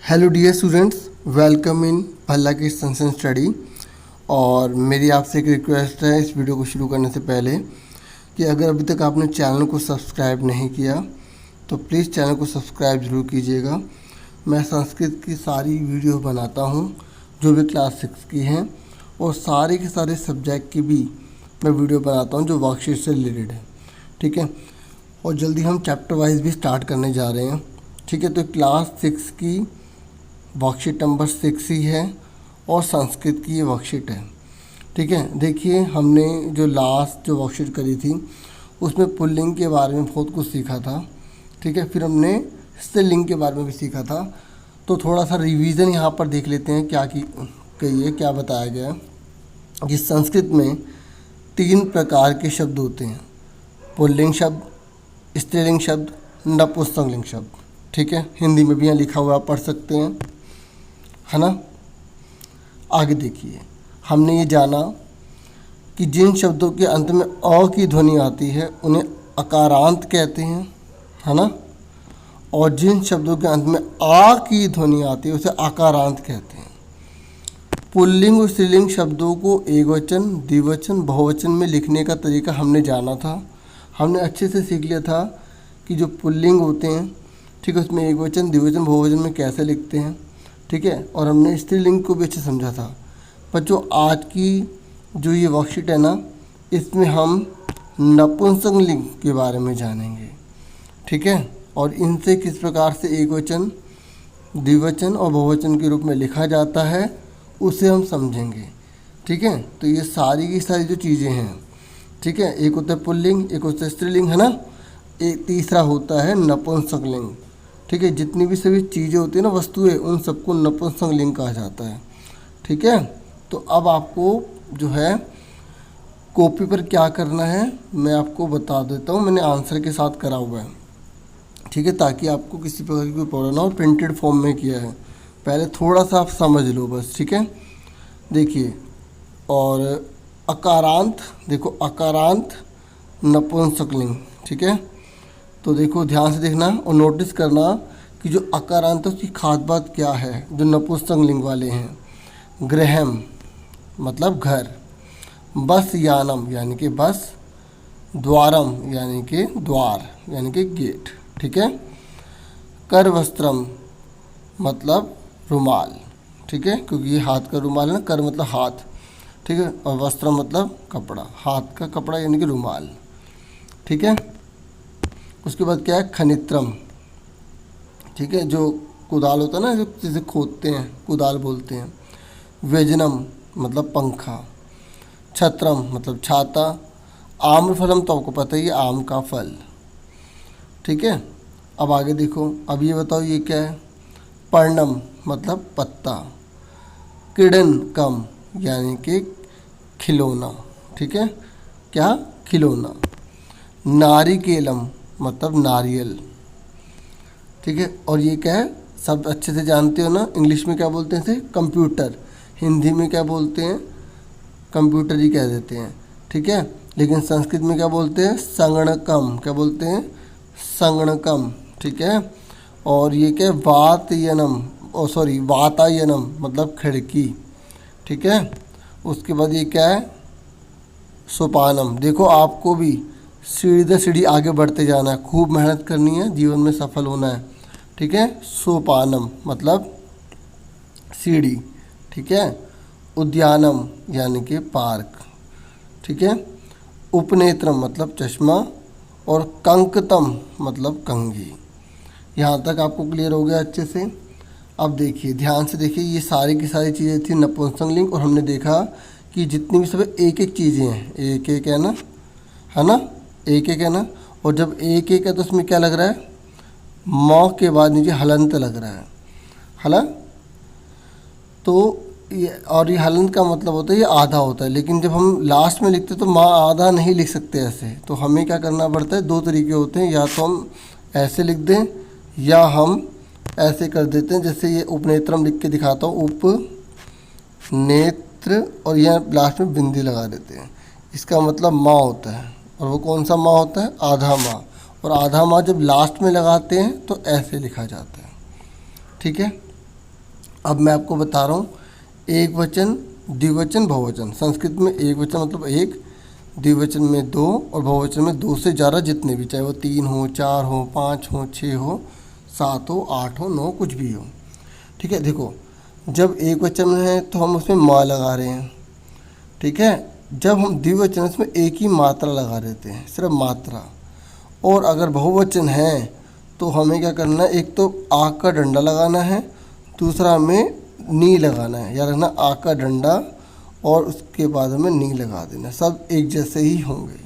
Hello dear students, welcome in Bhalla की संसन study. और मेरी आपसे एक रिक्वेस्ट है इस वीडियो को शुरू करने से पहले कि अगर अभी तक आपने चैनल को सब्सक्राइब नहीं किया तो प्लीज़ चैनल को सब्सक्राइब ज़रूर कीजिएगा। मैं संस्कृत की सारी वीडियो बनाता हूँ जो भी क्लास 6 की हैं, और सारे के सारे सब्जेक्ट की भी मैं वीडियो बनाता हूँ जो वर्कशीट से रिलेटेड है। ठीक है, और जल्दी हम चैप्टर वाइज भी स्टार्ट करने जा रहे हैं। ठीक है, तो क्लास 6 की वर्कशीट नंबर 6 ही है और संस्कृत की ये वर्कशीट है। ठीक है, देखिए हमने जो लास्ट जो वर्कशीट करी थी उसमें पुल्लिंग के बारे में बहुत कुछ सीखा था। ठीक है, फिर हमने स्त्रीलिंग के बारे में भी सीखा था। तो थोड़ा सा रिवीजन यहाँ पर देख लेते हैं क्या कहिए क्या बताया गया है कि संस्कृत में 3 प्रकार के शब्द होते हैं: पुल्लिंग शब्द, स्त्रीलिंग शब्द, नपुंसकलिंग शब्द। ठीक है, हिंदी में भी यहाँ लिखा हुआ आप पढ़ सकते हैं, है ना। आगे देखिए, हमने ये जाना कि जिन शब्दों के अंत में अ की ध्वनि आती है उन्हें अकारांत कहते हैं, है ना, और जिन शब्दों के अंत में आ की ध्वनि आती है उसे आकारांत कहते हैं। पुल्लिंग और स्त्रीलिंग शब्दों को एकवचन, द्विवचन, बहुवचन में लिखने का तरीका हमने जाना था। हमने अच्छे से सीख लिया था कि जो पुल्लिंग होते हैं, ठीक है, उसमें एकवचन, द्विवचन, बहुवचन में कैसे लिखते हैं। ठीक है, और हमने स्त्रीलिंग को भी अच्छे समझा था। पर जो आज की जो ये वर्कशीट है ना, इसमें हम नपुंसकलिंग के बारे में जानेंगे। ठीक है, और इनसे किस प्रकार से एकवचन, द्विवचन और बहुवचन के रूप में लिखा जाता है उसे हम समझेंगे। ठीक है, तो ये सारी की सारी जो चीज़ें हैं, ठीक है, एक होता है पुल्लिंग, एक होता है स्त्रीलिंग, है ना, एक तीसरा होता है नपुंसकलिंग। ठीक है, जितनी भी सभी चीज़ें होती हैं ना, वस्तुएं, उन सबको नपुंसकलिंग कहा जाता है। ठीक है, तो अब आपको जो है कॉपी पर क्या करना है मैं आपको बता देता हूँ। मैंने आंसर के साथ करा हुआ है। ठीक है, ताकि आपको किसी प्रकार की कोई प्रॉब्लम ना हो। प्रिंटेड फॉर्म में किया है, पहले थोड़ा सा आप समझ लो बस। ठीक है, देखिए, और अकारांत, देखो अकारांत नपुंसकलिंग। ठीक है, तो देखो ध्यान से देखना और नोटिस करना कि जो अकारांत है उसकी खास बात क्या है जो नपुंसकलिंग वाले हैं। गृहम मतलब घर, बस यानम यानी कि बस, द्वारम यानी कि द्वार यानी कि गेट। ठीक है, कर वस्त्रम मतलब रुमाल। ठीक है, क्योंकि ये हाथ का रुमाल है ना, कर मतलब हाथ। ठीक है, और वस्त्रम मतलब कपड़ा, हाथ का कपड़ा यानी कि रुमाल। ठीक है, उसके बाद क्या है, खनित्रम। ठीक है, जो कुदाल होता है ना, जो जिसे खोदते हैं कुदाल बोलते हैं। व्यजनम मतलब पंखा। छत्रम मतलब छाता। आम्रफलम तो आपको पता ही है, आम का फल। ठीक है, अब आगे देखो, अब ये बताओ ये क्या है। पर्णम मतलब पत्ता। क्रीडनकम यानी कि खिलौना। ठीक है, क्या, खिलौना। नारिकेलम मतलब नारियल। ठीक है, और ये क्या है, सब अच्छे से जानते हो ना। इंग्लिश में क्या बोलते हैं इसे, कंप्यूटर। हिंदी में क्या बोलते हैं, कंप्यूटर ही कह देते हैं। ठीक है, लेकिन संस्कृत में क्या बोलते हैं, संगणकम। क्या बोलते हैं, संगणकम। ठीक है, और ये क्या है, वातयनम, वातायनम मतलब खिड़की। ठीक है, उसके बाद ये क्या है, सोपानम। देखो आपको भी सीढ़ी दर सीढ़ी आगे बढ़ते जाना है, खूब मेहनत करनी है, जीवन में सफल होना है। ठीक है, सोपानम मतलब सीढ़ी। ठीक है, उद्यानम यानी कि पार्क। ठीक है, उपनेत्रम मतलब चश्मा, और कंकतम मतलब कंघी। यहाँ तक आपको क्लियर हो गया अच्छे से। अब देखिए, ध्यान से देखिए, ये सारी की सारी चीज़ें थी नपुंसकलिंग, और हमने देखा कि जितनी भी सब एक एक चीज़ें हैं, एक एक है ना, है ना, एक एक है ना। और जब एक एक है तो उसमें क्या लग रहा है, म के बाद नीचे हलंत लग रहा है, हला। तो ये, और ये हलंत का मतलब होता है ये आधा होता है, लेकिन जब हम लास्ट में लिखते तो माँ आधा नहीं लिख सकते ऐसे। तो हमें क्या करना पड़ता है, 2 तरीके होते हैं, या तो हम ऐसे लिख दें या हम ऐसे कर देते हैं। जैसे ये उपनेत्रम लिख के दिखाता हूँ, उपनेत्र, और यह लास्ट में बिंदी लगा देते हैं। इसका मतलब माँ होता है, और वो कौन सा माँ होता है, आधा माँ। और आधा माँ जब लास्ट में लगाते हैं तो ऐसे लिखा जाता है। ठीक है, अब मैं आपको बता रहा हूँ एक वचन, द्विवचन, बहुवचन। संस्कृत में एक वचन मतलब एक, द्विवचन में दो और बहुवचन में दो से ज़्यादा जितने भी, चाहे वो 3 हो, 4 हो, 5 हो, 6 हो, 7 हो, 8 हो, 9 कुछ भी हो। ठीक है, देखो जब एक वचन है तो हम उसमें माँ लगा रहे हैं। ठीक है, जब हम द्विवचन उसमें एक ही मात्रा लगा देते हैं, सिर्फ मात्रा। और अगर बहुवचन है तो हमें क्या करना है, एक तो आ का डंडा लगाना है, दूसरा हमें नी लगाना है। याद रखना आ का डंडा और उसके बाद हमें नी लगा देना, सब एक जैसे ही होंगे।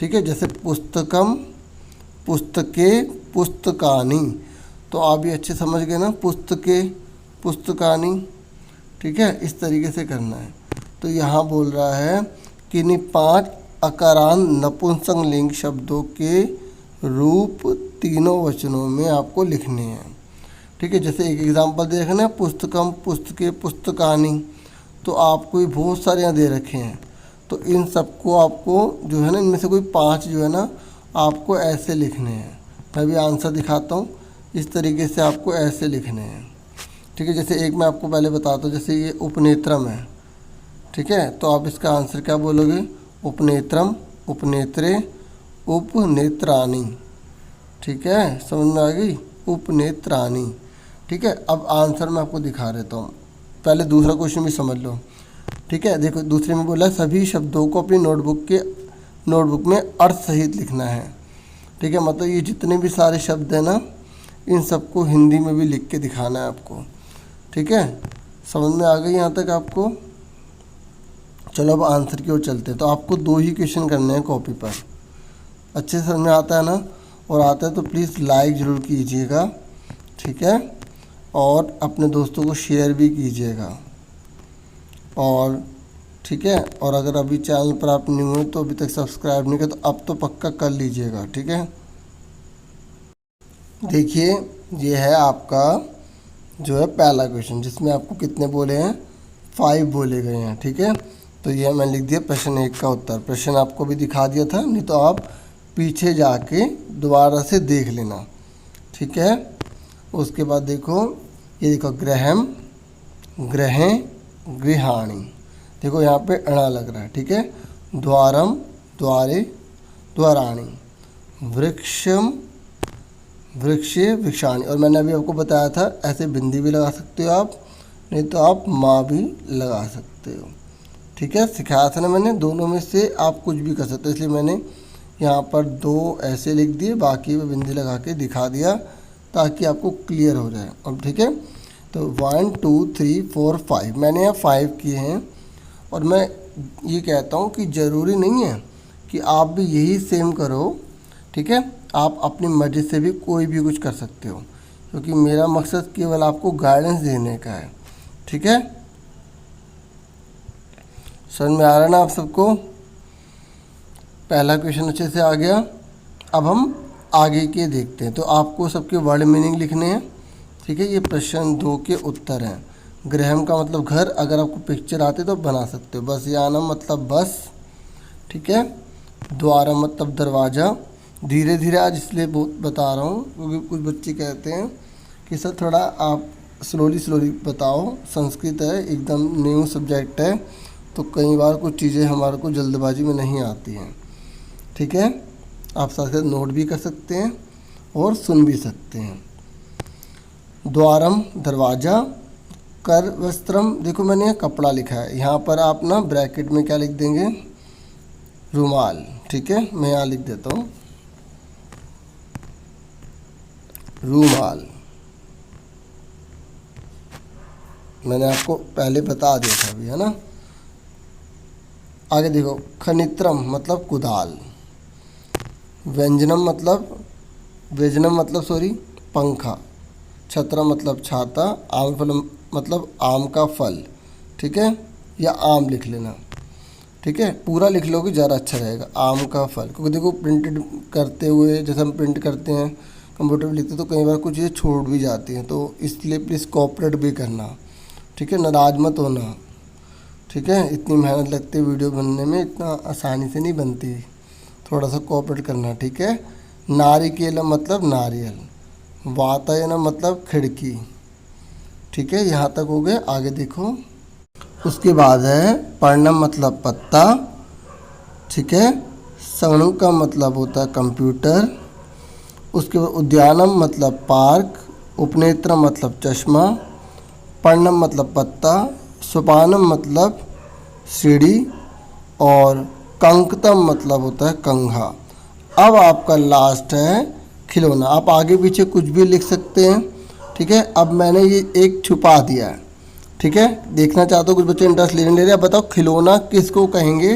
ठीक है, जैसे पुस्तकम, पुस्तके, पुस्तकानी, तो आप भी अच्छे समझ गए ना, पुस्तके, पुस्तकानी। ठीक है, इस तरीके से करना है। तो यहाँ बोल रहा है कि इन्हीं 5 अकारांत नपुंसकलिंग शब्दों के रूप तीनों वचनों में आपको लिखने हैं। ठीक है, जैसे एक एग्जांपल दे रखे ना, पुस्तकम, पुस्तके, पुस्तकानी, तो आपको ये बहुत सारे यहाँ दे रखे हैं। तो इन सबको आपको जो है ना, इनमें से कोई 5 जो है ना आपको ऐसे लिखने हैं। मैं भी आंसर दिखाता हूँ, इस तरीके से आपको ऐसे लिखने हैं। ठीक है, जैसे एक मैं आपको पहले बताता हूँ, जैसे ये उपनेत्रम है। ठीक है, तो आप इसका आंसर क्या बोलोगे, उपनेत्रम, उपनेत्रे, उपनेत्राणी। ठीक है, समझ में आ गई, उपनेत्राणी। ठीक है, अब आंसर मैं आपको दिखा देता हूँ, पहले दूसरा क्वेश्चन भी समझ लो। ठीक है, देखो दूसरे में बोला सभी शब्दों को अपनी नोटबुक में अर्थ सहित लिखना है। ठीक है, मतलब ये जितने भी सारे शब्द हैं ना, इन सबको हिंदी में भी लिख के दिखाना है आपको। ठीक है, समझ में आ गई यहाँ तक आपको। चलो अब आंसर की ओर चलते हैं। तो आपको 2 ही क्वेश्चन करने हैं कॉपी पर। अच्छे से समझ में आता है ना, और आता है तो प्लीज़ लाइक ज़रूर कीजिएगा। ठीक है, और अपने दोस्तों को शेयर भी कीजिएगा। और ठीक है, और अगर अभी चैनल पर आप न्यू हैं तो अभी तक सब्सक्राइब नहीं किया तो अब तो पक्का कर लीजिएगा। ठीक है, देखिए ये है आपका जो है पहला क्वेश्चन, जिसमें आपको कितने बोले हैं, 5 बोले गए हैं। ठीक है, तो ये मैंने लिख दिया प्रश्न 1 का उत्तर। प्रश्न आपको भी दिखा दिया था, नहीं तो आप पीछे जाके दोबारा से देख लेना। ठीक है, उसके बाद देखो, ये देखो ग्रहम, ग्रहें, गृहाणी। देखो यहाँ पे अणा लग रहा है। ठीक है, द्वारम, द्वारे, द्वाराणी, वृक्षम, वृक्षे, वृक्षाणी। और मैंने अभी आपको बताया था ऐसे बिंदी भी लगा सकते हो आप, नहीं तो आप माँ भी लगा सकते हो। ठीक है, सिखाया था ना मैंने, दोनों में से आप कुछ भी कर सकते हो, इसलिए मैंने यहाँ पर 2 ऐसे लिख दिए, बाकी में बिंदी लगा के दिखा दिया ताकि आपको क्लियर हो जाए। अब ठीक है, तो 1 2 3 4 5 मैंने यहाँ 5 किए हैं। और मैं ये कहता हूँ कि ज़रूरी नहीं है कि आप भी यही सेम करो। ठीक है, आप अपनी मर्ज़ी से भी कोई भी कुछ कर सकते हो, क्योंकि मेरा मकसद केवल आपको गाइडेंस देने का है। ठीक है, समझ में आ रहा है ना आप सबको। पहला क्वेश्चन अच्छे से आ गया। अब हम आगे के देखते हैं। तो आपको सबके वर्ड मीनिंग लिखने हैं। ठीक है, ये प्रश्न 2 के उत्तर हैं। गृहम का मतलब घर, अगर आपको पिक्चर आते तो बना सकते हो। बस यानम मतलब बस। ठीक है, द्वारा मतलब दरवाज़ा। धीरे धीरे आज इसलिए बहुत बता रहा हूँ क्योंकि कुछ बच्चे कहते हैं कि सर थोड़ा आप स्लोली बताओ, संस्कृत है, एकदम न्यू सब्जेक्ट है, तो कई बार कुछ चीज़ें हमारे को जल्दबाजी में नहीं आती हैं। ठीक है, आप साथ साथ नोट भी कर सकते हैं और सुन भी सकते हैं। द्वारम दरवाज़ा, कर वस्त्रम, देखो मैंने यहाँ कपड़ा लिखा है, यहाँ पर आप ना ब्रैकेट में क्या लिख देंगे, रुमाल। ठीक है, मैं यहाँ लिख देता हूँ रुमाल। मैंने आपको पहले बता दिया था अभी, है ना। आगे देखो, खनित्रम मतलब कुदाल। व्यंजनम मतलब पंखा। छत्रम मतलब छाता। आम फलम मतलब आम का फल। ठीक है, या आम लिख लेना। ठीक है, पूरा लिख लोगे ज़्यादा अच्छा रहेगा, आम का फल। क्योंकि देखो प्रिंटेड करते हुए, जैसे हम प्रिंट करते हैं कंप्यूटर पर लिखते हैं, तो कई बार कुछ चीज़ें छूट भी जाती हैं, तो इसलिए प्लीज़ कोऑपरेट भी करना। ठीक है, नाराज मत होना। ठीक है, इतनी मेहनत लगती है वीडियो बनने में, इतना आसानी से नहीं बनती, थोड़ा सा कोऑपरेट करना। ठीक है, नारिकेलम मतलब नारियल। वातायनम मतलब खिड़की। ठीक है, यहाँ तक हो गए। आगे देखो, उसके बाद है पर्णम मतलब पत्ता, ठीक है। संगणु का मतलब होता है कंप्यूटर। उसके बाद उद्यानम मतलब पार्क, उपनेत्रम मतलब चश्मा, पर्णम मतलब पत्ता, सोपानम मतलब सीढ़ी और कंकतम मतलब होता है कंघा। अब आपका लास्ट है खिलौना। आप आगे पीछे कुछ भी लिख सकते हैं, ठीक है। अब मैंने ये एक छुपा दिया है, ठीक है। देखना चाहते हो, कुछ बच्चे इंटरेस्ट ले रहे हैं, बताओ खिलौना किसको कहेंगे,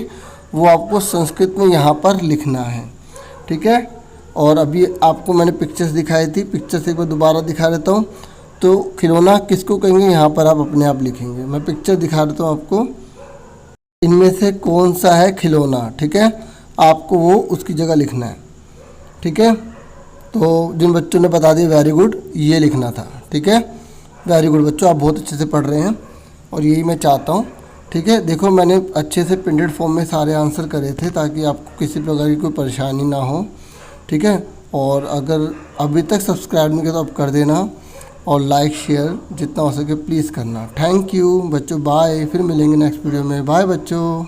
वो आपको संस्कृत में यहाँ पर लिखना है, ठीक है। और अभी आपको मैंने पिक्चर्स दिखाई थी, पिक्चर्स एक बार दोबारा दिखा देता हूँ। तो खिलौना किसको कहेंगे यहाँ पर आप अपने आप लिखेंगे। मैं पिक्चर दिखा देता हूँ आपको, इनमें से कौन सा है खिलौना, ठीक है। आपको वो उसकी जगह लिखना है, ठीक है। तो जिन बच्चों ने बता दिया वेरी गुड, ये लिखना था, ठीक है। वेरी गुड बच्चों, आप बहुत अच्छे से पढ़ रहे हैं और यही मैं चाहता हूँ, ठीक है। देखो मैंने अच्छे से प्रिंटेड फॉर्म में सारे आंसर करे थे ताकि आपको किसी प्रकार की कोई परेशानी ना हो, ठीक है। और अगर अभी तक सब्सक्राइब नहीं किया तो आप कर देना और लाइक शेयर जितना हो सके प्लीज़ करना। थैंक यू बच्चों, बाय। फिर मिलेंगे नेक्स्ट वीडियो में। बाय बच्चों।